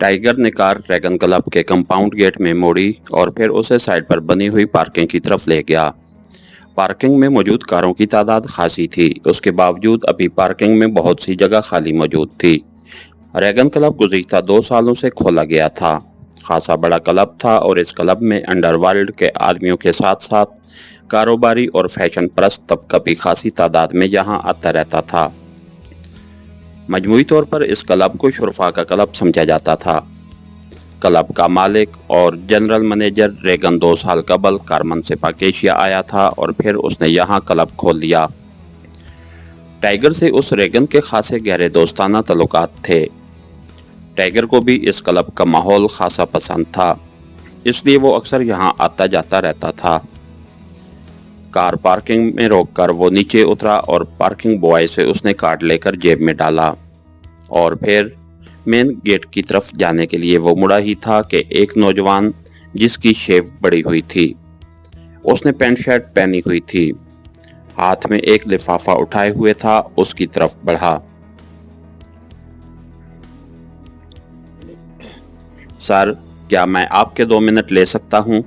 Tiger ने car dragon club के compound gate में मोड़ी और फिर उसे साइड पर बनी हुई पार्किंग की तरफ ले गया। पार्किंग में मौजूद कारों की तादाद खासी थी, उसके बावजूद अभी पार्किंग में बहुत सी जगह खाली मौजूद थी। ड्रैगन क्लब गुज़िश्ता 2 सालों से खोला गया था। खासा बड़ा क्लब था और इस क्लब में अंडरवर्ल्ड के आदमियों के साथ साथ कारोबारी और फैशन परस्त तबका भी खासी तादाद में यहाँ आता रहता था। मजमूई तौर पर इस क्लब को शुरफा का क्लब समझा जाता था। क्लब का मालिक और जनरल मैनेजर रेगन 2 साल कबल कार्मन से पाकेशिया आया था और फिर उसने यहाँ क्लब खोल लिया। टाइगर से उस रेगन के खासे गहरे दोस्ताना तल्लुकात थे। टाइगर को भी इस क्लब का माहौल खासा पसंद था, इसलिए वो अक्सर यहाँ आता जाता रहता था। कार पार्किंग में रोककर वो नीचे उतरा और पार्किंग बॉय से उसने कार्ड लेकर जेब में डाला और फिर मेन गेट की तरफ जाने के लिए वो मुड़ा ही था कि एक नौजवान जिसकी शेव बड़ी हुई थी, उसने पैंट शर्ट पहनी हुई थी, हाथ में एक लिफाफा उठाए हुए था, उसकी तरफ बढ़ा। सर, क्या मैं आपके 2 मिनट ले सकता हूँ?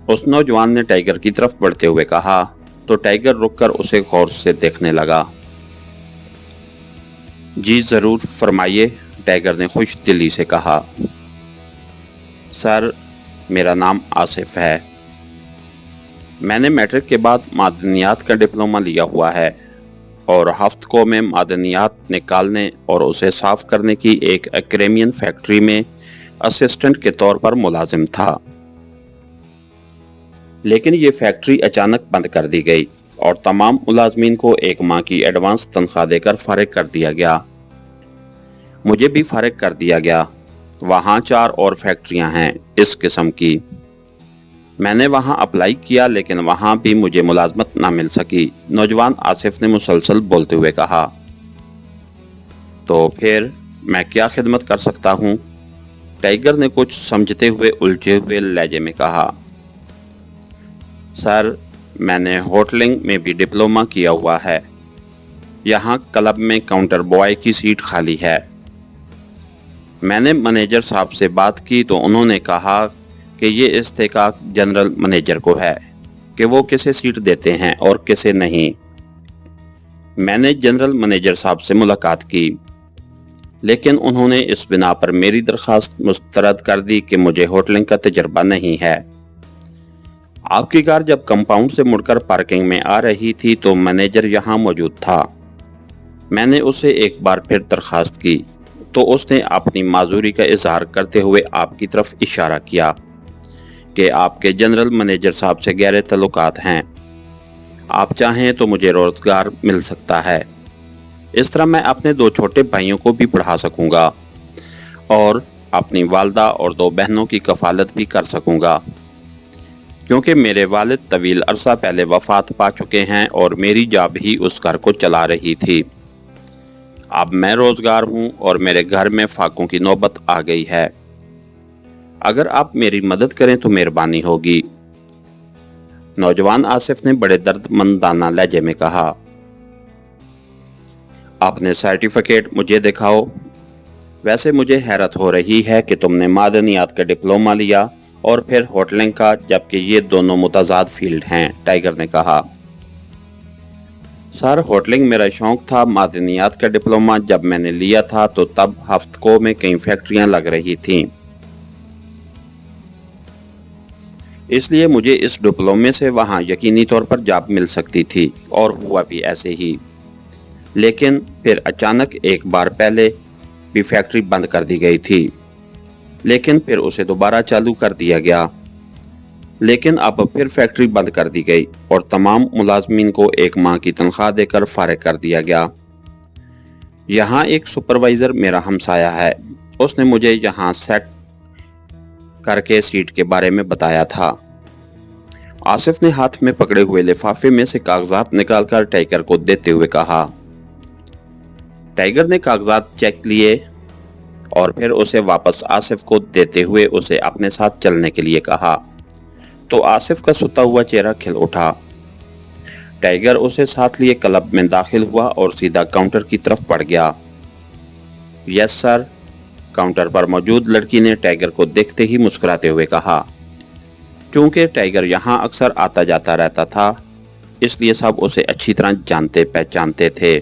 उस नौजवान ने टाइगर की तरफ बढ़ते हुए कहा तो टाइगर रुककर उसे गौर से देखने लगा। जी ज़रूर, फरमाइए, टाइगर ने खुश दिली से कहा। सर, मेरा नाम आसिफ है। मैंने मैट्रिक के बाद मादनियात का डिप्लोमा लिया हुआ है और हफ्तों में मादनियात निकालने और उसे साफ करने की एक एक्रेमियन फैक्ट्री में असिस्टेंट के तौर पर मुलाजिम था। लेकिन ये फैक्ट्री अचानक बंद कर दी गई और तमाम मुलाजमीन को 1 माह की एडवांस तनख्वाह देकर फारिग कर दिया गया। मुझे भी फारिग कर दिया गया। वहाँ 4 और फैक्ट्रियाँ हैं इस किस्म की। मैंने वहाँ अप्लाई किया लेकिन वहाँ भी मुझे मुलाजमत ना मिल सकी, नौजवान आसिफ ने मुसलसल बोलते हुए कहा। तो फिर मैं क्या खिदमत कर सकता हूँ? टाइगर ने कुछ समझते हुए उलझे हुए लहजे में कहा। सर, मैंने होटलिंग में भी डिप्लोमा किया हुआ है। यहाँ क्लब में काउंटर बॉय की सीट खाली है। मैंने मैनेजर साहब से बात की तो उन्होंने कहा कि ये इस्तेकाक जनरल मैनेजर को है कि वो किसे सीट देते हैं और किसे नहीं। मैंने जनरल मैनेजर साहब से मुलाकात की लेकिन उन्होंने इस बिना पर मेरी दरख्वास्त मुस्तरद कर दी कि मुझे होटलिंग का तजर्बा नहीं है। आपकी कार जब कंपाउंड से मुड़कर पार्किंग में आ रही थी तो मैनेजर यहाँ मौजूद था। मैंने उसे एक बार फिर दरख्वास्त की तो उसने अपनी माजूरी का इजहार करते हुए आपकी तरफ इशारा किया कि आपके जनरल मैनेजर साहब से गहरे तल्लुकात हैं, आप चाहें तो मुझे रोजगार मिल सकता है। इस तरह मैं अपने 2 छोटे भाइयों को भी पढ़ा सकूंगा और अपनी वालदा और 2 बहनों की कफालत भी कर सकूंगा, क्योंकि मेरे वालिद तवील अरसा पहले वफात पा चुके हैं और मेरी जाब ही उस घर को चला रही थी। अब मैं रोजगार हूँ और मेरे घर में फाकों की नौबत आ गई है। अगर आप मेरी मदद करें तो मेहरबानी होगी, नौजवान आसिफ ने बड़े दर्दमंदाना लहजे में कहा। अपने सर्टिफिकेट मुझे दिखाओ। वैसे मुझे हैरत हो रही है कि तुमने मादनियात का डिप्लोमा लिया और फिर होटलिंग का, जबकि ये दोनों मुतजाद फील्ड हैं, टाइगर ने कहा। सर, होटलिंग मेरा शौक था। मादनियात का डिप्लोमा जब मैंने लिया था तो तब हफ्तों में कई फैक्ट्रियां लग रही थीं, इसलिए मुझे इस डिप्लोमे से वहां यकीनी तौर पर जॉब मिल सकती थी और हुआ भी ऐसे ही। लेकिन फिर अचानक एक बार पहले भी फैक्ट्री बंद कर दी गई थी, लेकिन फिर उसे दोबारा चालू कर दिया गया। लेकिन अब फिर फैक्ट्री बंद कर दी गई और तमाम मुलाजमीन को 1 माह की तनख्वाह देकर फारिग कर दिया गया। यहाँ एक सुपरवाइज़र मेरा हमसाया है, उसने मुझे यहाँ सेट करके सीट के बारे में बताया था। आसिफ ने हाथ में पकड़े हुए लिफाफे में से कागजात निकालकर टाइगर को देते हुए कहा। टाइगर ने कागजात चेक लिए और फिर उसे वापस आसिफ को देते हुए उसे अपने साथ चलने के लिए कहा तो आसिफ का सुता हुआ चेहरा खिल उठा। टाइगर उसे साथ लिए क्लब में दाखिल हुआ और सीधा काउंटर की तरफ बढ़ गया। यस सर, काउंटर पर मौजूद लड़की ने टाइगर को देखते ही मुस्कुराते हुए कहा। क्योंकि टाइगर यहाँ अक्सर आता जाता रहता था, इसलिए सब उसे अच्छी तरह जानते पहचानते थे।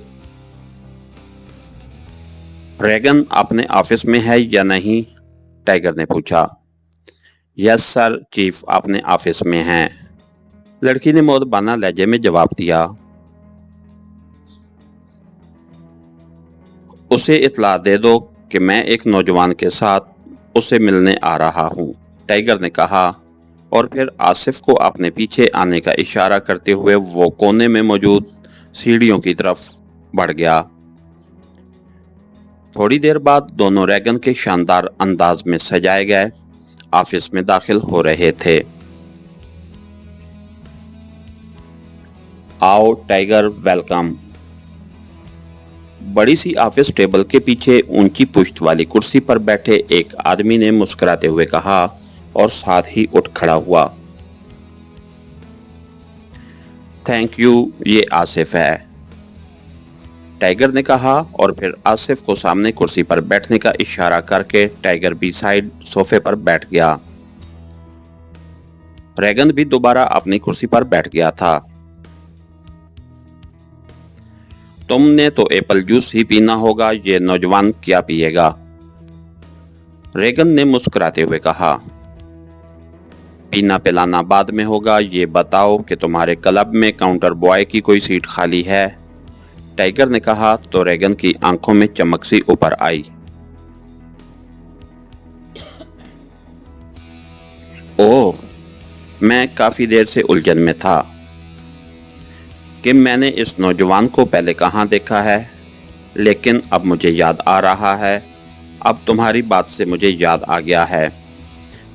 रेगन अपने ऑफिस में है या नहीं? टाइगर ने पूछा। यस सर, चीफ अपने ऑफिस में हैं, लड़की ने मोहब्बाना लहजे में जवाब दिया। उसे इत्ला दे दो कि मैं एक नौजवान के साथ उसे मिलने आ रहा हूँ, टाइगर ने कहा और फिर आसिफ को अपने पीछे आने का इशारा करते हुए वो कोने में मौजूद सीढ़ियों की तरफ बढ़ गया। थोड़ी देर बाद दोनों रेगन के शानदार अंदाज में सजाए गए ऑफिस में दाखिल हो रहे थे। आओ टाइगर, वेलकम। बड़ी सी ऑफिस टेबल के पीछे ऊंची पुश्त वाली कुर्सी पर बैठे एक आदमी ने मुस्कुराते हुए कहा और साथ ही उठ खड़ा हुआ। थैंक यू, ये आसिफ है, टाइगर ने कहा और फिर आसिफ को सामने कुर्सी पर बैठने का इशारा करके टाइगर भी साइड सोफे पर बैठ गया। रेगन भी दोबारा अपनी कुर्सी पर बैठ गया था। तुमने तो एप्पल जूस ही पीना होगा, ये नौजवान क्या पिएगा? रेगन ने मुस्कुराते हुए कहा। पीना पिलाना बाद में होगा, ये बताओ कि तुम्हारे क्लब में काउंटर बॉय की कोई सीट खाली है? टाइगर ने कहा तो रेगन की आंखों में चमक सी ऊपर आई। ओह, मैं काफी देर से उलझन में था कि मैंने इस नौजवान को पहले कहाँ देखा है, लेकिन अब मुझे याद आ रहा है। अब तुम्हारी बात से मुझे याद आ गया है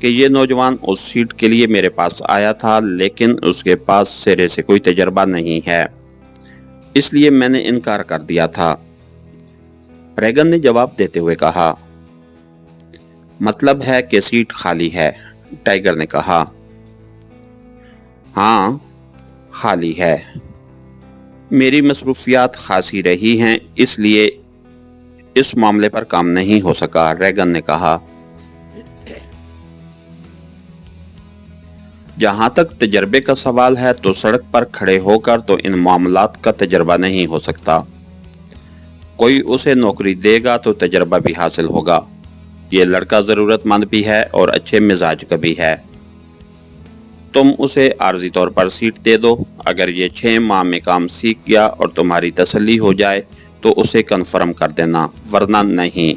कि ये नौजवान उस सीट के लिए मेरे पास आया था, लेकिन उसके पास सिरे से कोई तजर्बा नहीं है, इसलिए मैंने इनकार कर दिया था, रेगन ने जवाब देते हुए कहा। मतलब है कि सीट खाली है, टाइगर ने कहा। हाँ, खाली है। मेरी मसरूफियात खासी रही हैं, इसलिए इस मामले पर काम नहीं हो सका, रेगन ने कहा। जहां तक तजर्बे का सवाल है तो सड़क पर खड़े होकर तो इन मामलात का तजर्बा नहीं हो सकता। कोई उसे नौकरी देगा तो तजर्बा भी हासिल होगा। ये लड़का ज़रूरतमंद भी है और अच्छे मिजाज का भी है। तुम उसे आर्जी तौर पर सीट दे दो। अगर ये 6 माह में काम सीख गया और तुम्हारी तसल्ली हो जाए तो उसे कन्फर्म कर देना, वरना नहीं।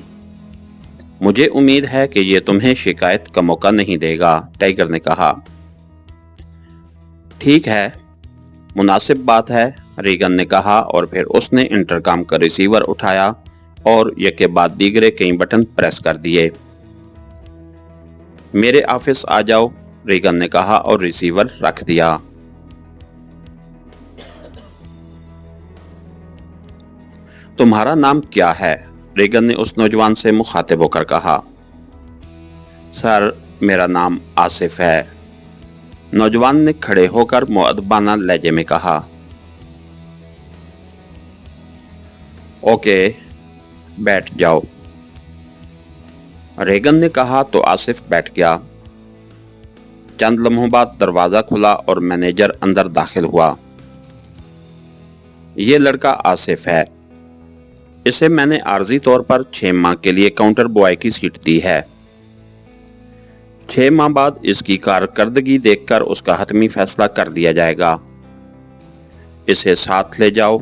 मुझे उम्मीद है कि ये तुम्हें शिकायत का मौका नहीं देगा, टाइगर ने कहा। ठीक है, मुनासिब बात है, रेगन ने कहा और फिर उसने इंटरकॉम का रिसीवर उठाया और एक के बाद दीगरे कई बटन प्रेस कर दिए। मेरे ऑफिस आ जाओ, रेगन ने कहा और रिसीवर रख दिया। तुम्हारा नाम क्या है? रेगन ने उस नौजवान से मुखातिब होकर कहा। सर, मेरा नाम आसिफ है, नौजवान ने खड़े होकर मुअद्दबाना लहजे में कहा। ओके, बैठ जाओ, रेगन ने कहा तो आसिफ बैठ गया। चंद लम्हों बाद दरवाजा खुला और मैनेजर अंदर दाखिल हुआ। ये लड़का आसिफ है, इसे मैंने आर्जी तौर पर 6 माह के लिए काउंटर बॉय की सीट दी है। 6 माह बाद इसकी कारकर्दगी देखकर उसका हतमी फैसला कर दिया जाएगा। इसे साथ ले जाओ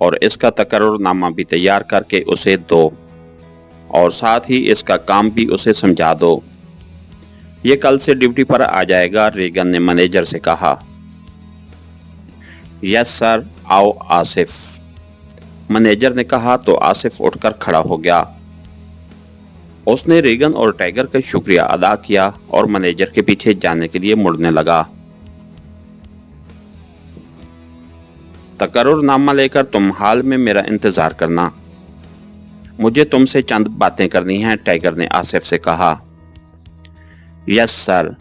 और इसका तकर्रुरनामा भी तैयार करके उसे दो और साथ ही इसका काम भी उसे समझा दो। ये कल से ड्यूटी पर आ जाएगा, रेगन ने मैनेजर से कहा। यस सर, आओ आसिफ, मैनेजर ने कहा तो आसिफ उठकर खड़ा हो गया। उसने रेगन और टाइगर का शुक्रिया अदा किया और मैनेजर के पीछे जाने के लिए मुड़ने लगा। तकर्रुरनामा लेकर तुम हाल में मेरा इंतजार करना, मुझे तुमसे चंद बातें करनी हैं, टाइगर ने आसिफ से कहा। यस सर,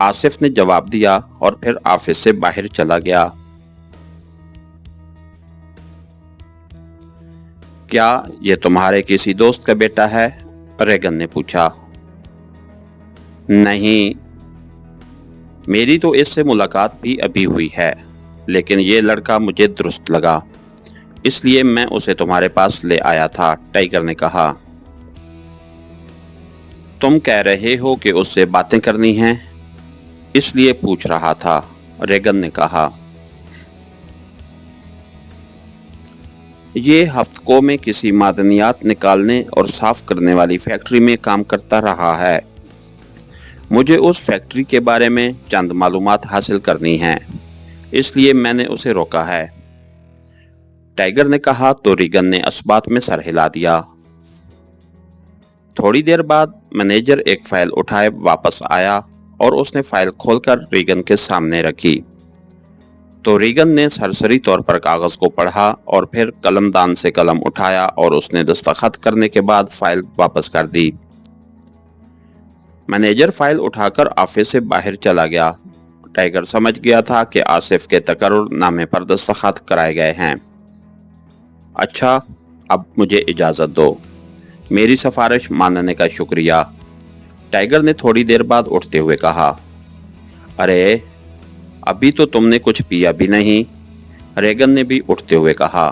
आसिफ ने जवाब दिया और फिर ऑफिस से बाहर चला गया। क्या ये तुम्हारे किसी दोस्त का बेटा है? रेगन ने पूछा। नहीं, मेरी तो इससे मुलाकात भी अभी हुई है, लेकिन ये लड़का मुझे दुरुस्त लगा, इसलिए मैं उसे तुम्हारे पास ले आया था, टाइगर ने कहा। तुम कह रहे हो कि उससे बातें करनी हैं, इसलिए पूछ रहा था, रेगन ने कहा। ये हफ्तों में किसी मादनियात निकालने और साफ करने वाली फैक्ट्री में काम करता रहा है। मुझे उस फैक्ट्री के बारे में चंद मालूमात हासिल करनी हैं, इसलिए मैंने उसे रोका है, टाइगर ने कहा तो रेगन ने इस्बात में सर हिला दिया। थोड़ी देर बाद मैनेजर एक फाइल उठाए वापस आया और उसने फाइल खोलकर रेगन के सामने रखी। तो रेगन ने सरसरी तौर पर कागज को पढ़ा और फिर कलमदान से कलम उठाया और उसने दस्तखत करने के बाद फाइल वापस कर दी। मैनेजर फाइल उठाकर ऑफिस से बाहर चला गया। टाइगर समझ गया था कि आसिफ के तकर्रुरनामे पर दस्तखत कराए गए हैं। अच्छा, अब मुझे इजाज़त दो, मेरी सिफारिश मानने का शुक्रिया, टाइगर ने थोड़ी देर बाद उठते हुए कहा। अरे, अभी तो तुमने कुछ पिया भी नहीं, रेगन ने भी उठते हुए कहा।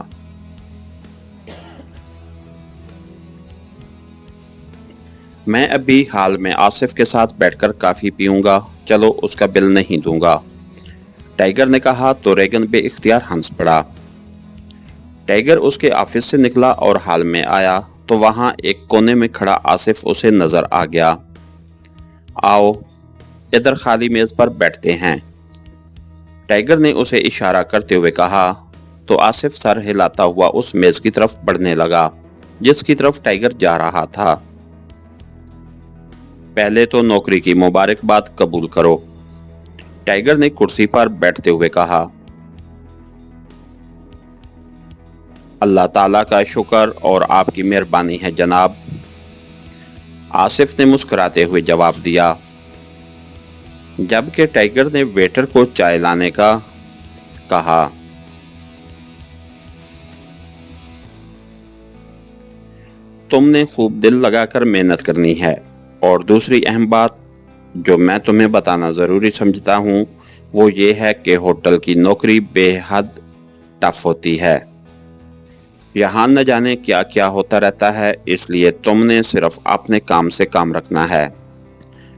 मैं अभी हाल में आसिफ के साथ बैठकर काफ़ी पीऊंगा, चलो उसका बिल नहीं दूंगा, टाइगर ने कहा तो रेगन बेइख्तियार हंस पड़ा। टाइगर उसके ऑफिस से निकला और हाल में आया तो वहां एक कोने में खड़ा आसिफ उसे नजर आ गया। आओ, इधर खाली मेज पर बैठते हैं, टाइगर ने उसे इशारा करते हुए कहा तो आसिफ सर हिलाता हुआ उस मेज की तरफ बढ़ने लगा जिसकी तरफ टाइगर जा रहा था। पहले तो नौकरी की मुबारकबाद कबूल करो, टाइगर ने कुर्सी पर बैठते हुए कहा। अल्लाह ताला का शुक्र और आपकी मेहरबानी है जनाब, आसिफ ने मुस्कुराते हुए जवाब दिया, जबकि टाइगर ने वेटर को चाय लाने का कहा। तुमने खूब दिल लगाकर मेहनत करनी है, और दूसरी अहम बात जो मैं तुम्हें बताना ज़रूरी समझता हूँ वो ये है कि होटल की नौकरी बेहद टफ होती है। यहाँ न जाने क्या क्या होता रहता है, इसलिए तुमने सिर्फ अपने काम से काम रखना है,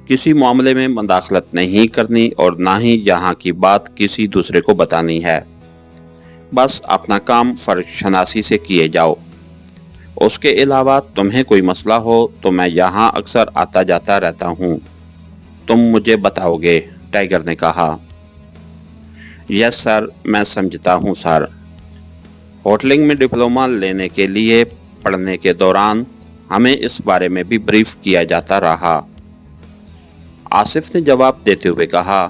किसी मामले में मुदाखलत नहीं करनी और ना ही यहाँ की बात किसी दूसरे को बतानी है। बस अपना काम फर्ज शनासी से किए जाओ। उसके अलावा तुम्हें कोई मसला हो तो मैं यहाँ अक्सर आता जाता रहता हूँ, तुम मुझे बताओगे, टाइगर ने कहा। यस सर, मैं समझता हूँ सर। होटलिंग में डिप्लोमा लेने के लिए पढ़ने के दौरान हमें इस बारे में भी ब्रीफ किया जाता रहा, आसिफ ने जवाब देते हुए कहा,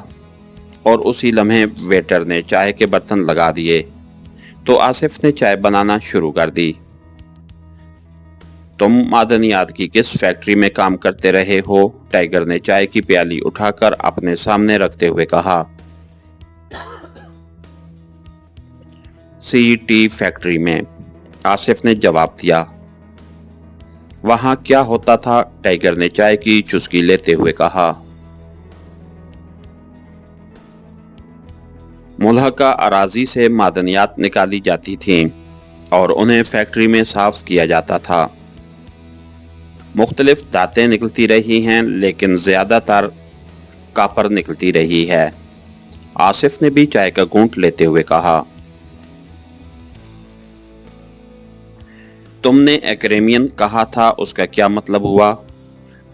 और उसी लम्हे वेटर ने चाय के बर्तन लगा दिए तो आसिफ ने चाय बनाना शुरू कर दी। तुम मादनियात की किस फैक्ट्री में काम करते रहे हो, टाइगर ने चाय की प्याली उठाकर अपने सामने रखते हुए कहा। सीटी फैक्ट्री में, आसिफ ने जवाब दिया। वहां क्या होता था, टाइगर ने चाय की चुस्की लेते हुए कहा। मुल्हका अराजी से मादनियात निकाली जाती थीं और उन्हें फैक्ट्री में साफ किया जाता था। मुख्तलिफ धातें निकलती रही हैं, लेकिन ज़्यादातर कापर निकलती रही है, आसिफ ने भी चाय का घूंट लेते हुए कहा। तुमने एक्रेमियन कहा था, उसका क्या मतलब हुआ,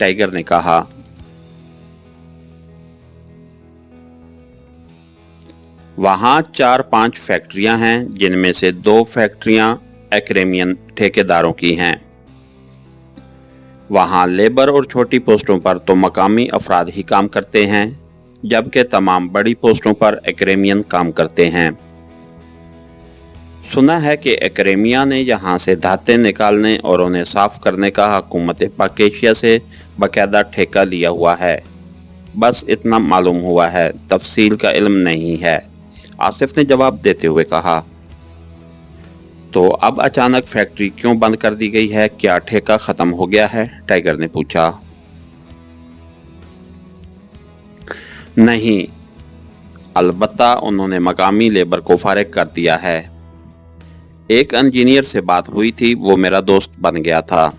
टाइगर ने कहा। वहाँ 4-5 फैक्ट्रियां हैं, जिनमें से 2 फैक्ट्रियां एक्रेमियन ठेकेदारों की हैं। वहाँ लेबर और छोटी पोस्टों पर तो मकामी अफराद ही काम करते हैं, जबकि तमाम बड़ी पोस्टों पर एक्रेमियन काम करते हैं। सुना है कि एक्रेमिया ने यहाँ से धातें निकालने और उन्हें साफ करने का हुकूमत पाकिस्तान से बाकायदा ठेका लिया हुआ है, बस इतना मालूम हुआ है, तफसील का इल्म नहीं है, आसिफ ने जवाब देते हुए कहा। تو اب اچانک فیکٹری کیوں بند کر دی گئی ہے؟ کیا ٹھیکہ ختم ہو گیا ہے؟ ٹائیگر نے پوچھا۔ نہیں، البتہ انہوں نے مقامی لیبر کو فارغ کر دیا ہے۔ ایک انجینئر سے بات ہوئی تھی، وہ میرا دوست بن گیا تھا۔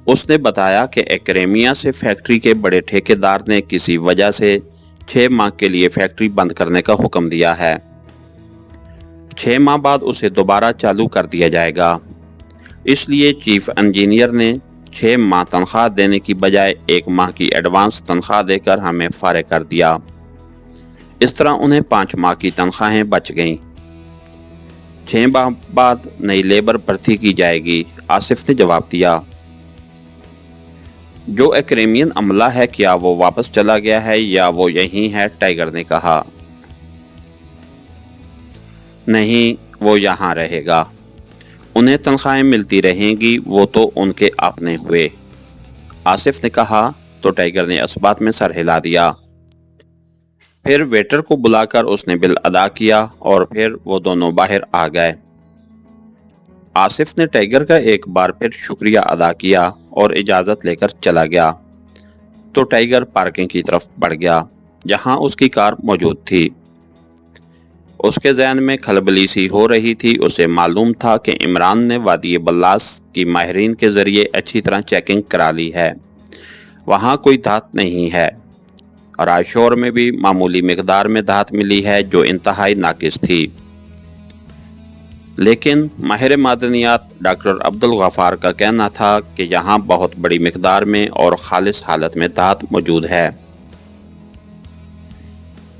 اس نے بتایا کہ ایکریمیا سے فیکٹری کے بڑے ٹھیکیدار نے کسی وجہ سے 6 ماہ کے لیے فیکٹری بند کرنے کا حکم دیا ہے۔ 6 ماہ بعد اسے دوبارہ چالو کر دیا جائے گا۔ اس لیے چیف انجینئر نے 6 ماہ تنخواہ دینے کی بجائے 1 ماہ کی ایڈوانس تنخواہ دے کر ہمیں فارغ کر دیا۔ اس طرح انہیں 5 ماہ کی تنخواہیں بچ گئیں۔ 6 ماہ بعد نئی لیبر بھرتی کی جائے گی، آصف نے جواب دیا۔ جو ایکریمین عملہ ہے کیا وہ واپس چلا گیا ہے یا وہ یہیں ہے؟ ٹائیگر نے کہا۔ نہیں، وہ یہاں رہے گا، انہیں تنخواہیں ملتی رہیں گی، وہ تو ان کے اپنے ہوئے، آصف نے کہا۔ تو ٹائیگر نے اس بات میں سر ہلا دیا۔ پھر ویٹر کو بلا کر اس نے بل ادا کیا اور پھر وہ دونوں باہر آ گئے۔ آصف نے ٹائیگر کا ایک بار پھر شکریہ ادا کیا اور اجازت لے کر چلا گیا تو ٹائیگر پارکنگ کی طرف بڑھ گیا جہاں اس کی کار موجود تھی۔ اس کے ذہن میں کھلبلی سی ہو رہی تھی۔ اسے معلوم تھا کہ عمران نے وادی بلاس کی ماہرین کے ذریعے اچھی طرح چیکنگ کرا لی ہے، وہاں کوئی دھات نہیں ہے۔ رائشور میں بھی معمولی مقدار میں دھات ملی ہے جو انتہائی ناقص تھی، لیکن ماہر معدنیات ڈاکٹر عبدالغفار کا کہنا تھا کہ یہاں بہت بڑی مقدار میں اور خالص حالت میں دھات موجود ہے۔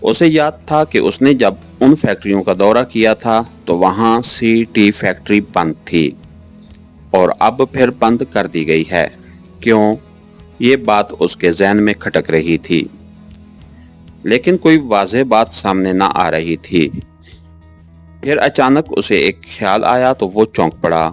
اسے یاد تھا کہ اس نے جب ان فیکٹریوں کا دورہ کیا تھا تو وہاں سی ٹی فیکٹری بند تھی اور اب پھر بند کر دی گئی ہے۔ کیوں؟ یہ بات اس کے ذہن میں کھٹک رہی تھی، لیکن کوئی واضح بات سامنے نہ آ رہی تھی۔ پھر اچانک اسے ایک خیال آیا تو وہ چونک پڑا۔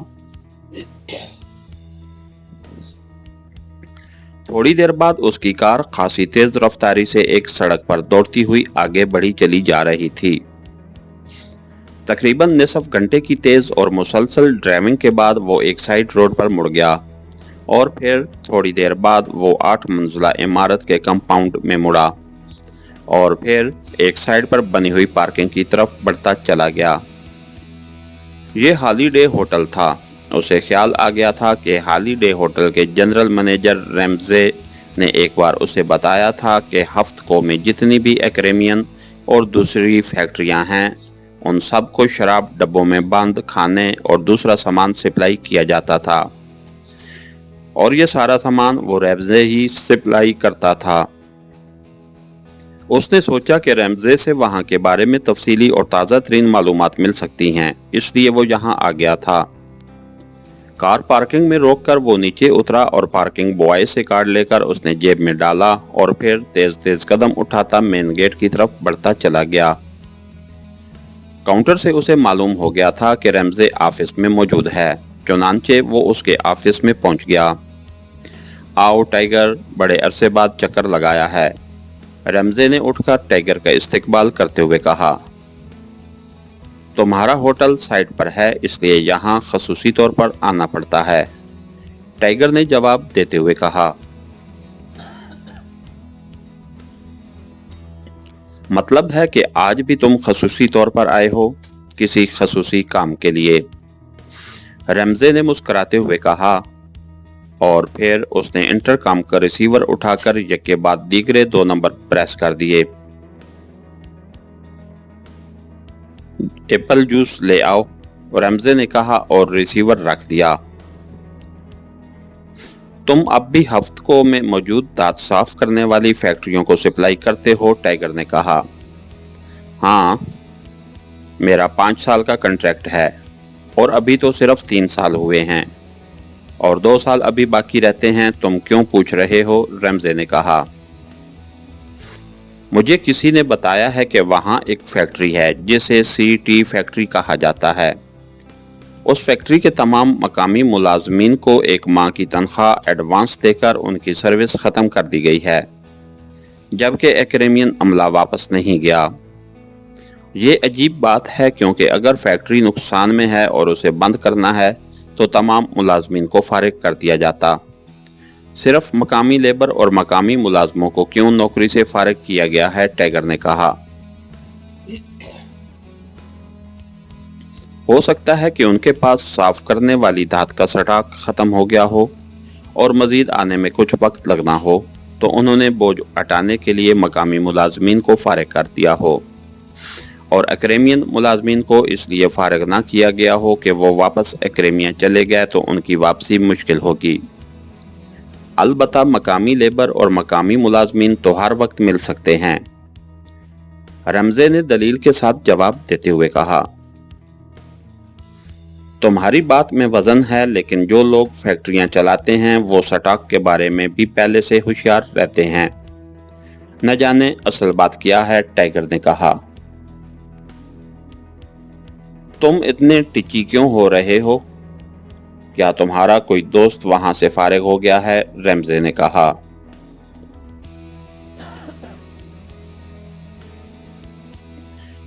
تھوڑی دیر بعد اس کی کار خاصی تیز رفتاری سے ایک سڑک پر دوڑتی ہوئی آگے بڑھی چلی جا رہی تھی۔ تقریباً نصف گھنٹے کی تیز اور مسلسل ڈرائیونگ کے بعد وہ ایک سائیڈ روڈ پر مڑ گیا اور پھر تھوڑی دیر بعد وہ 8 منزلہ عمارت کے کمپاؤنڈ میں مڑا اور پھر ایک سائیڈ پر بنی ہوئی پارکنگ کی طرف بڑھتا چلا گیا۔ یہ ہالی ڈے ہوٹل تھا۔ اسے خیال آ گیا تھا کہ ہالی ڈے ہوٹل کے جنرل مینیجر ریمزے نے ایک بار اسے بتایا تھا کہ ہفتکو میں جتنی بھی ایکریمین اور دوسری فیکٹریاں ہیں ان سب کو شراب ڈبوں میں بند کھانے اور دوسرا سامان سپلائی کیا جاتا تھا، اور یہ سارا سامان وہ ریمزے ہی سپلائی کرتا تھا۔ اس نے سوچا کہ ریمزے سے وہاں کے بارے میں تفصیلی اور تازہ ترین معلومات مل سکتی ہیں، اس لیے وہ یہاں آ گیا تھا۔ کار پارکنگ میں روک کر وہ نیچے اترا اور پارکنگ بوائے سے کارڈ لے کر اس نے جیب میں ڈالا اور پھر تیز تیز قدم اٹھاتا مین گیٹ کی طرف بڑھتا چلا گیا۔ کاؤنٹر سے اسے معلوم ہو گیا تھا کہ ریمزے آفس میں موجود ہے، چنانچہ وہ اس کے آفس میں پہنچ گیا۔ آؤ ٹائیگر، بڑے عرصے بعد چکر لگایا ہے، ریمزے نے اٹھ کر ٹائیگر کا استقبال کرتے ہوئے کہا۔ تمہارا ہوٹل سائٹ پر ہے، اس لیے یہاں خصوصی طور پر آنا پڑتا ہے، ٹائیگر نے جواب دیتے ہوئے کہا۔ مطلب ہے کہ آج بھی تم خصوصی طور پر آئے ہو، کسی خصوصی کام کے لیے، ریمزے نے مسکراتے ہوئے کہا، اور پھر اس نے انٹرکام کا ریسیور اٹھا کر یک کے بعد دیگرے 2 نمبر پریس کر دیے۔ ایپل جوس لے آؤ، ریمزے نے کہا اور ریسیور رکھ دیا۔ تم اب بھی ہفتکو میں موجود دانت صاف کرنے والی فیکٹریوں کو سپلائی کرتے ہو، ٹائیگر نے کہا۔ ہاں، میرا 5 سال کا کنٹریکٹ ہے اور ابھی تو صرف 3 سال ہوئے ہیں اور 2 سال ابھی باقی رہتے ہیں، تم کیوں پوچھ رہے ہو؟ ریمزے نے کہا۔ مجھے کسی نے بتایا ہے کہ وہاں ایک فیکٹری ہے جسے سی ٹی فیکٹری کہا جاتا ہے۔ اس فیکٹری کے تمام مقامی ملازمین کو 1 ماہ کی تنخواہ ایڈوانس دے کر ان کی سروس ختم کر دی گئی ہے، جبکہ ایکریمین عملہ واپس نہیں گیا۔ یہ عجیب بات ہے کیونکہ اگر فیکٹری نقصان میں ہے اور اسے بند کرنا ہے تو تمام ملازمین کو فارغ کر دیا جاتا۔ صرف مقامی لیبر اور مقامی ملازموں کو کیوں نوکری سے فارغ کیا گیا ہے؟ ٹیگر نے کہا۔ ہو سکتا ہے کہ ان کے پاس صاف کرنے والی دھات کا سٹاک ختم ہو گیا ہو اور مزید آنے میں کچھ وقت لگنا ہو، تو انہوں نے بوجھ ہٹانے کے لیے مقامی ملازمین کو فارغ کر دیا ہو، اور ایکریمین ملازمین کو اس لیے فارغ نہ کیا گیا ہو کہ وہ واپس ایکریمیا چلے گئے تو ان کی واپسی مشکل ہوگی۔ البتہ مقامی لیبر اور مقامی ملازمین تو ہر وقت مل سکتے ہیں، رمزے نے دلیل کے ساتھ جواب دیتے ہوئے کہا۔ تمہاری بات میں وزن ہے، لیکن جو لوگ فیکٹریاں چلاتے ہیں وہ سٹاک کے بارے میں بھی پہلے سے ہوشیار رہتے ہیں۔ نہ جانے اصل بات کیا ہے، ٹائیگر نے کہا۔ تم اتنے ٹچی کیوں ہو رہے ہو؟ کیا تمہارا کوئی دوست وہاں سے فارغ ہو گیا ہے؟ رمزے نے کہا۔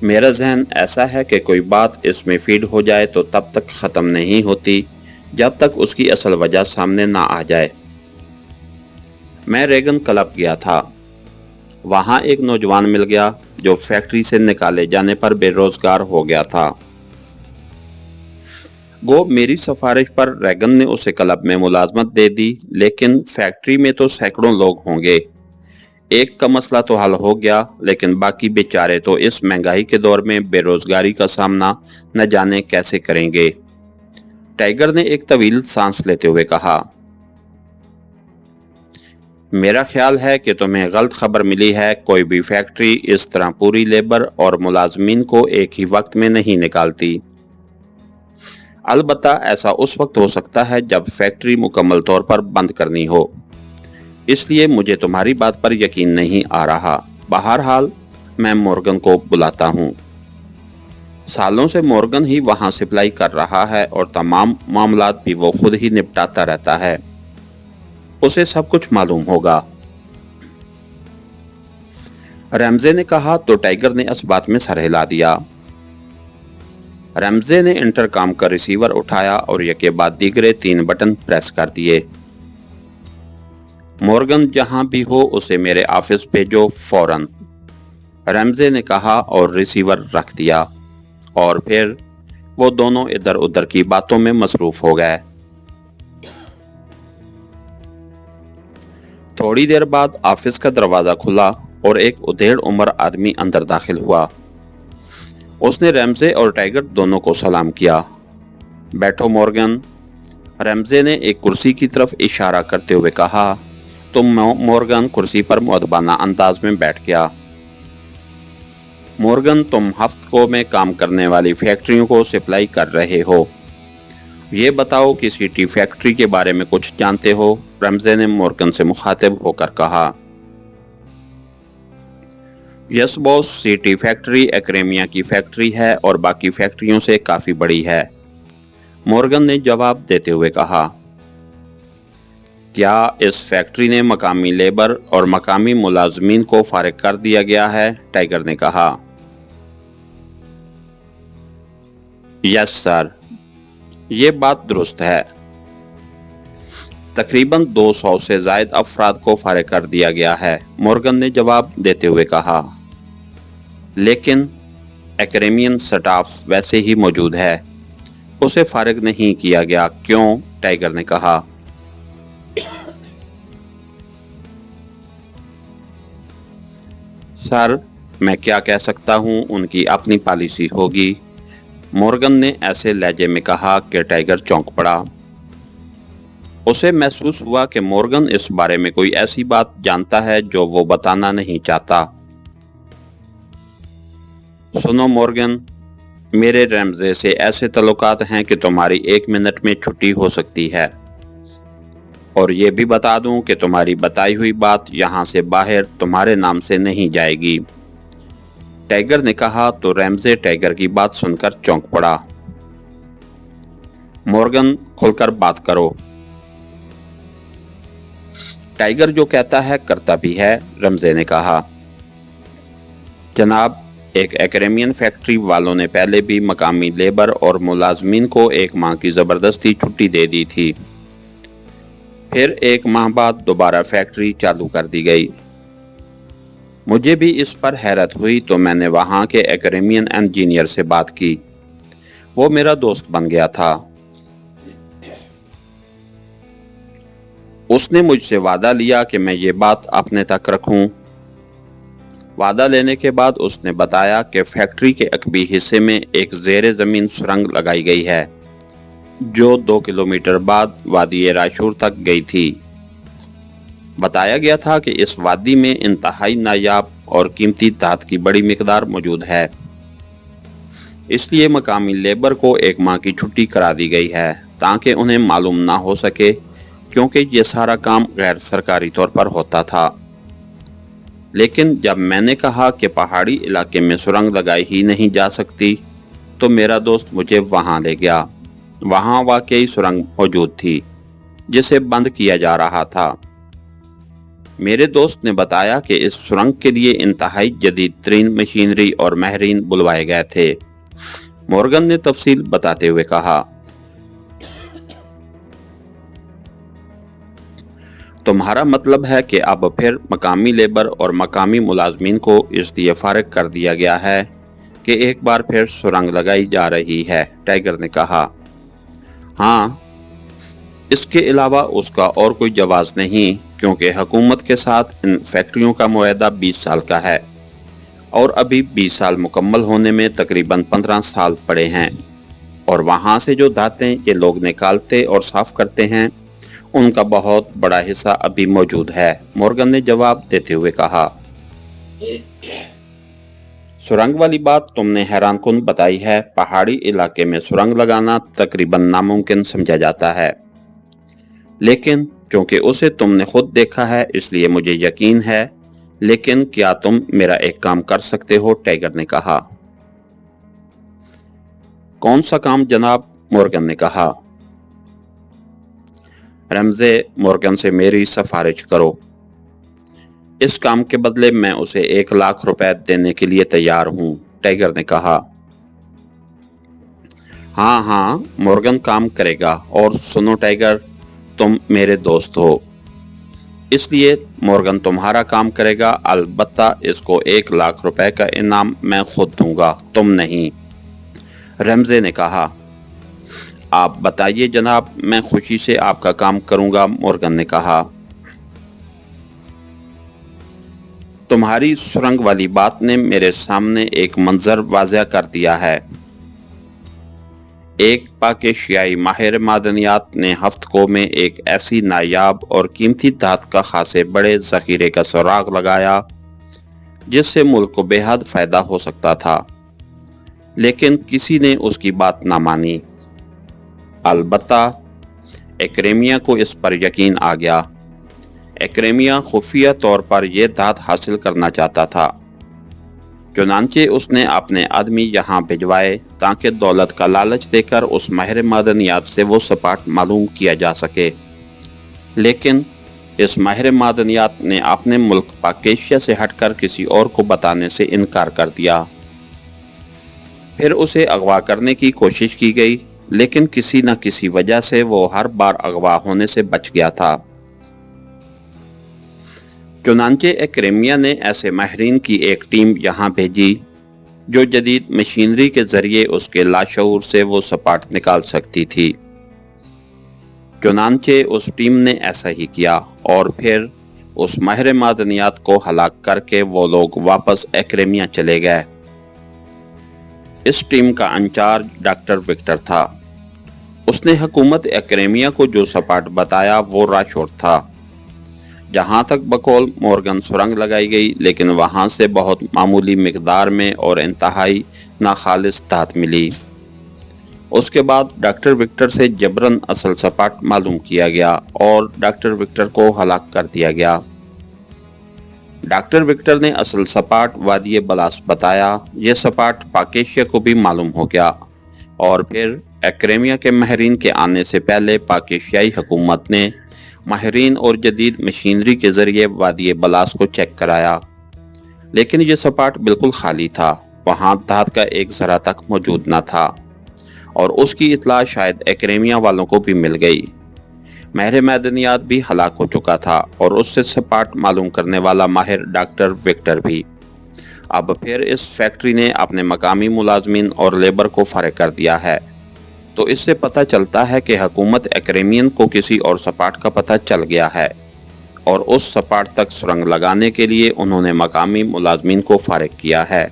میرا ذہن ایسا ہے کہ کوئی بات اس میں فیڈ ہو جائے تو تب تک ختم نہیں ہوتی جب تک اس کی اصل وجہ سامنے نہ آ جائے۔ میں ریگن کلب گیا تھا، وہاں ایک نوجوان مل گیا جو فیکٹری سے نکالے جانے پر بے روزگار ہو گیا تھا۔ گو میری سفارش پر ریگن نے اسے کلب میں ملازمت دے دی، لیکن فیکٹری میں تو سینکڑوں لوگ ہوں گے۔ ایک کا مسئلہ تو حل ہو گیا، لیکن باقی بیچارے تو اس مہنگائی کے دور میں بے روزگاری کا سامنا نہ جانے کیسے کریں گے۔ ٹائیگر نے ایک طویل سانس لیتے ہوئے کہا۔ میرا خیال ہے کہ تمہیں غلط خبر ملی ہے، کوئی بھی فیکٹری اس طرح پوری لیبر اور ملازمین کو ایک ہی وقت میں نہیں نکالتی۔ البتہ ایسا اس وقت ہو سکتا ہے جب فیکٹری مکمل طور پر بند کرنی ہو، اس لیے مجھے تمہاری بات پر یقین نہیں آ رہا۔ بہرحال میں مورگن کو بلاتا ہوں۔ سالوں سے مورگن ہی وہاں سپلائی کر رہا ہے اور تمام معاملات بھی وہ خود ہی نپٹاتا رہتا ہے، اسے سب کچھ معلوم ہوگا۔ رمزے نے کہا تو ٹائیگر نے اس بات میں سر ہلا دیا۔ رمزے نے انٹرکام کا ریسیور اٹھایا اور یکے بعد دیگرے 3 بٹن پریس کر دیے۔ مورگن جہاں بھی ہو اسے میرے آفس بھیجو فوراً، رمزے نے کہا اور ریسیور رکھ دیا، اور پھر وہ دونوں ادھر ادھر کی باتوں میں مصروف ہو گئے۔ تھوڑی دیر بعد آفس کا دروازہ کھلا اور ایک ادھیڑ عمر آدمی اندر داخل ہوا۔ اس نے رمزے اور ٹائیگر دونوں کو سلام کیا۔ بیٹھو مورگن، رمزے نے ایک کرسی کی طرف اشارہ کرتے ہوئے کہا۔ مورگن کرسی پر مؤدبانہ انداز میں بیٹھ گیا۔ مورگن، تم ہفتوں میں کام کرنے والی فیکٹریوں کو سپلائی کر رہے ہو، یہ بتاؤ کہ سٹی فیکٹری کے بارے میں کچھ جانتے ہو؟ رمزے نے مورگن سے مخاطب ہو کر کہا۔ یس باس، سٹی فیکٹری ایکریمیا کی فیکٹری ہے اور باقی فیکٹریوں سے کافی بڑی ہے، مورگن نے جواب دیتے ہوئے کہا۔ کیا اس فیکٹری نے مقامی لیبر اور مقامی ملازمین کو فارغ کر دیا گیا ہے؟ ٹائیگر نے کہا۔ یس سر، یہ بات درست ہے، تقریباً 200 سے زائد افراد کو فارغ کر دیا گیا ہے، مورگن نے جواب دیتے ہوئے کہا۔ لیکن ایکریمین سٹاف ویسے ہی موجود ہے، اسے فارغ نہیں کیا گیا، کیوں؟ ٹائیگر نے کہا۔ سر، میں کیا کہہ سکتا ہوں، ان کی اپنی پالیسی ہوگی، مورگن نے ایسے لہجے میں کہا کہ ٹائیگر چونک پڑا۔ اسے محسوس ہوا کہ مورگن اس بارے میں کوئی ایسی بات جانتا ہے جو وہ بتانا نہیں چاہتا۔ سنو مورگن، میرے رمزے سے ایسے تعلقات ہیں کہ تمہاری 1 منٹ میں چھٹی ہو سکتی ہے، اور یہ بھی بتا دوں کہ تمہاری بتائی ہوئی بات یہاں سے باہر تمہارے نام سے نہیں جائے گی۔ ٹائیگر نے کہا تو رمزے ٹائیگر کی بات سن کر چونک پڑا۔ مورگن، کھل کر بات کرو، ٹائیگر جو کہتا ہے کرتا بھی ہے، رمزے نے کہا۔ جناب، ایک ایکریمین فیکٹری والوں نے پہلے بھی مقامی لیبر اور ملازمین کو 1 ماہ کی زبردستی چھٹی دے دی تھی۔ پھر 1 ماہ بعد دوبارہ فیکٹری چالو کر دی گئی۔ مجھے بھی اس پر حیرت ہوئی تو میں نے وہاں کے ایکریمین انجینئر سے بات کی۔ وہ میرا دوست بن گیا تھا۔ اس نے مجھ سے وعدہ لیا کہ میں یہ بات اپنے تک رکھوں۔ وعدہ لینے کے بعد اس نے بتایا کہ فیکٹری کے عقبی حصے میں ایک زیر زمین سرنگ لگائی گئی ہے جو 2 کلومیٹر بعد وادی راشور تک گئی تھی۔ بتایا گیا تھا کہ اس وادی میں انتہائی نایاب اور قیمتی دھات کی بڑی مقدار موجود ہے، اس لیے مقامی لیبر کو 1 ماہ کی چھٹی کرا دی گئی ہے تاکہ انہیں معلوم نہ ہو سکے، کیونکہ یہ سارا کام غیر سرکاری طور پر ہوتا تھا۔ لیکن جب میں نے کہا کہ پہاڑی علاقے میں سرنگ لگائی ہی نہیں جا سکتی تو میرا دوست مجھے وہاں لے گیا۔ وہاں واقعی سرنگ موجود تھی جسے بند کیا جا رہا تھا۔ میرے دوست نے بتایا کہ اس سرنگ کے لیے انتہائی جدید ترین مشینری اور ماہرین بلوائے گئے تھے۔ مورگن نے تفصیل بتاتے ہوئے کہا، تمہارا مطلب ہے کہ اب پھر مقامی لیبر اور مقامی ملازمین کو اس لیے فارغ کر دیا گیا ہے کہ ایک بار پھر سرنگ لگائی جا رہی ہے، ٹائیگر نے کہا۔ ہاں، اس کے علاوہ اس کا اور کوئی جواز نہیں، کیونکہ حکومت کے ساتھ ان فیکٹریوں کا معاہدہ 20 سال کا ہے اور ابھی 20 سال مکمل ہونے میں تقریباً 15 سال پڑے ہیں، اور وہاں سے جو دھاتیں یہ لوگ نکالتے اور صاف کرتے ہیں ان کا بہت بڑا حصہ ابھی موجود ہے، مورگن نے جواب دیتے ہوئے کہا۔ سرنگ والی بات تم نے حیران کن بتائی ہے۔ پہاڑی علاقے میں سرنگ لگانا تقریباً ناممکن سمجھا جاتا ہے، لیکن چونکہ اسے تم نے خود دیکھا ہے اس لیے مجھے یقین ہے۔ لیکن کیا تم میرا ایک کام کر سکتے ہو؟ ٹائیگر نے کہا۔ کون سا کام جناب؟ مورگن نے کہا۔ رمزے، مورگن سے میری سفارش کرو۔ اس کام کے بدلے میں اسے 1 لاکھ روپے دینے کے لیے تیار ہوں، ٹائیگر نے کہا۔ ہاں، مورگن کام کرے گا، اور سنو ٹائیگر، تم میرے دوست ہو، اس لیے مورگن تمہارا کام کرے گا، البتہ اس کو 1 لاکھ روپے کا انعام میں خود دوں گا، تم نہیں، رمزے نے کہا۔ آپ بتائیے جناب، میں خوشی سے آپ کا کام کروں گا، مورگن نے کہا۔ تمہاری سرنگ والی بات نے میرے سامنے ایک منظر واضح کر دیا ہے۔ ایک پاک ایشیائی ماہر معدنیات نے ہفتکوں میں ایک ایسی نایاب اور قیمتی دھات کا خاصے بڑے ذخیرے کا سراغ لگایا جس سے ملک کو بے حد فائدہ ہو سکتا تھا، لیکن کسی نے اس کی بات نہ مانی۔ البتہ ایکریمیا کو اس پر یقین آ گیا۔ ایکریمیا خفیہ طور پر یہ دھات حاصل کرنا چاہتا تھا، چنانچہ اس نے اپنے آدمی یہاں بھجوائے تاکہ دولت کا لالچ دے کر اس ماہر معدنیات سے وہ سپاٹ معلوم کیا جا سکے، لیکن اس ماہر معدنیات نے اپنے ملک پاک ایشیا سے ہٹ کر کسی اور کو بتانے سے انکار کر دیا۔ پھر اسے اغوا کرنے کی کوشش کی گئی، لیکن کسی نہ کسی وجہ سے وہ ہر بار اغوا ہونے سے بچ گیا تھا۔ چنانچہ ایکریمیا نے ایسے ماہرین کی ایک ٹیم یہاں بھیجی جو جدید مشینری کے ذریعے اس کے لاشعور سے وہ سپاٹ نکال سکتی تھی۔ چنانچہ اس ٹیم نے ایسا ہی کیا، اور پھر اس ماہر معدنیات کو ہلاک کر کے وہ لوگ واپس ایکریمیا چلے گئے۔ اس ٹیم کا انچارج ڈاکٹر وکٹر تھا۔ اس نے حکومت ایکریمیا کو جو سپاٹ بتایا وہ راشور تھا، جہاں تک بقول مورگن سرنگ لگائی گئی، لیکن وہاں سے بہت معمولی مقدار میں اور انتہائی ناخالص دھات ملی۔ اس کے بعد ڈاکٹر وکٹر سے جبراً اصل سپاٹ معلوم کیا گیا اور ڈاکٹر وکٹر کو ہلاک کر دیا گیا۔ ڈاکٹر وکٹر نے اصل سپاٹ وادی بلاس بتایا۔ یہ سپاٹ پاک ایشیا کو بھی معلوم ہو گیا، اور پھر ایکریمیا کے ماہرین کے آنے سے پہلے پاک ایشیائی حکومت نے ماہرین اور جدید مشینری کے ذریعے وادی بلاس کو چیک کرایا، لیکن یہ سپاٹ بالکل خالی تھا۔ वहां धात का एक जरा तक मौजूद न था और उसकी इत्तला शायद एक्रेमिया वालों को भी मिल गई। माहिर मैदनियात भी हलाक हो चुका था और उससे सपाट मालूम करने वाला माहिर डॉक्टर विक्टर भी। अब फिर इस फैक्ट्री ने अपने मकामी मुलाजमीन और लेबर को फारिग कर दिया है, तो इससे पता चलता है कि हुकूमत एक्रेमियन को किसी और सपाट का पता चल गया है और उस सपाट तक सुरंग लगाने के लिए उन्होंने मकामी मुलाजमीन को फारिग किया है।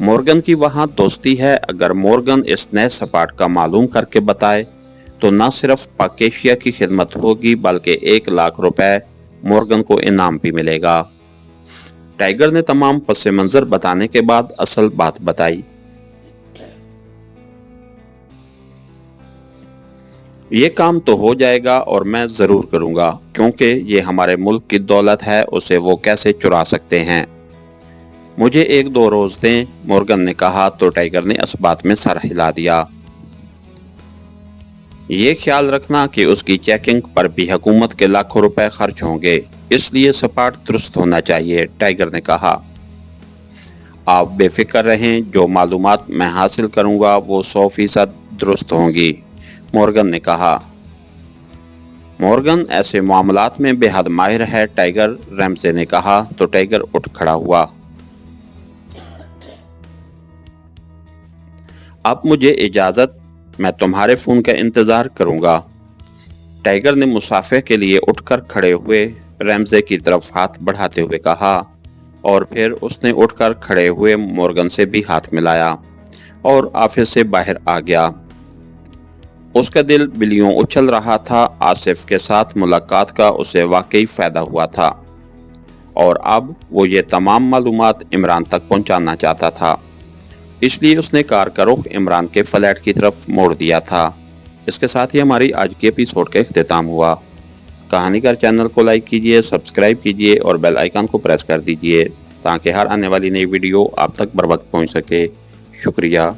मॉर्गन की वहां दोस्ती है। अगर मॉर्गन इस नए सपाट का मालूम करके बताए तो न सिर्फ पाकेशिया की खिदमत होगी बल्कि 1 लाख रुपए मॉर्गन को इनाम भी मिलेगा। टाइगर ने तमाम पस मंजर बताने के बाद असल बात बताई। ये काम तो हो जाएगा और मैं जरूर करूंगा, क्योंकि ये हमारे मुल्क की दौलत है, उसे वो कैसे चुरा सकते हैं। मुझे 1-2 रोज दें, मॉर्गन ने कहा तो टाइगर ने इस बात में सर हिला दिया। ये ख्याल रखना कि उसकी चेकिंग पर भी हुकूमत के लाखों रुपए खर्च होंगे, इसलिए सपाट दुरुस्त होना चाहिए, टाइगर ने कहा। आप बेफिक्र रहें, जो मालूमात मैं हासिल करूंगा वो 100% दुरुस्त होंगी, मॉर्गन ने कहा। मॉर्गन ऐसे मामलात में बेहद माहिर है, टाइगर, रैमसे ने कहा तो टाइगर उठ खड़ा हुआ। अब मुझे इजाजत, मैं तुम्हारे फोन का इंतजार करूंगा। टाइगर ने मुसाफे के लिए उठकर खड़े हुए रैमसे की तरफ हाथ बढ़ाते हुए कहा और फिर उसने उठकर खड़े हुए मॉर्गन से भी हाथ मिलाया और ऑफिस से बाहर आ गया। उसका दिल बिल्लियों उछल रहा था। आसिफ के साथ मुलाकात का उसे वाकई फायदा हुआ था और अब वो ये तमाम मालूमात इमरान तक पहुंचाना चाहता था, इसलिए उसने कार का रुख इमरान के फ्लैट की तरफ मोड़ दिया था। इसके साथ ही हमारी आज की एपिसोड का इख्तिताम हुआ। कहानीकार चैनल को लाइक कीजिए, सब्सक्राइब कीजिए और बेल आइकन को प्रेस कर दीजिए ताकि हर आने वाली नई वीडियो आप तक बर वक्त पहुँच सके। शुक्रिया।